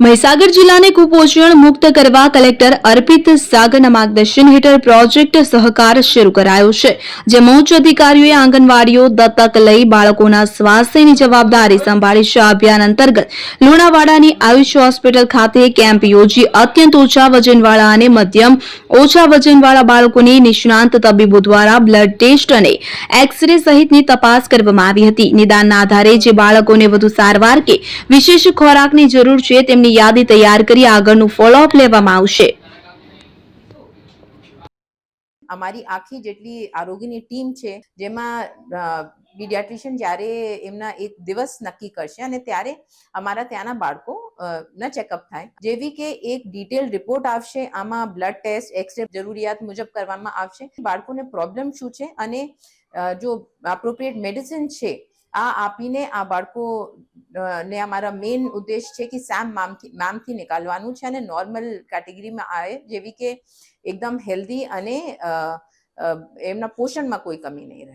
મહીસાગર જિલ્લાને કુપોષણ મુક્ત કરવા કલેક્ટર અર્પિત સાગરના માર્ગદર્શન હેઠળ પ્રોજેક્ટ સહકાર શરૂ કરાયો છે, જેમાં ઉચ્ચ અધિકારીઓએ આંગણવાડીઓ દત્તક લઈ બાળકોના સ્વાસ્થ્યની જવાબદારી સંભાળી છે. આ અભિયાન અંતર્ગત લુણાવાડાની આયુષ હોસ્પિટલ ખાતે કેમ્પ યોજી અત્યંત ઓછા વજનવાળા અને મધ્યમ ઓછા વજનવાળા બાળકોની નિષ્ણાંત તબીબો દ્વારા બ્લડ ટેસ્ટ અને એક્સ-રે સહિતની તપાસ કરવામાં આવી હતી. નિદાનના આધારે જે બાળકોને વધુ સારવાર કે વિશેષ ખોરાકની જરૂર છે તેમની યાદી તૈયાર કરી આગળનું ફોલોઅપ લેવામાં આવશે. અમારી આખી જેટલી આરોગ્યની ટીમ છે, જેમાં પીડિયાટ્રિશિયન જ્યારે એમના એક દિવસ નક્કી કરશે અને ત્યારે અમારા ત્યાંના બાળકો ના ચેકઅપ થાય, જેવી કે એક ડિટેલ રિપોર્ટ આવશે. આમાં બ્લડ ટેસ્ટ, એક્સરે જરૂરિયાત મુજબ કરવામાં આવશે. બાળકોને પ્રોબ્લેમ શું છે અને જો એપ્રોપ્રિએટ મેડિસિન છે આ આપીને આ બાળકો ને અમારા મેઇન ઉદ્દેશ છે કે સેમ મામથી નિકાલવાનું છે અને નોર્મલ કેટેગરીમાં આવે, જેવી કે એકદમ હેલ્ધી અને એમના પોષણમાં કોઈ કમી નહીં રહે.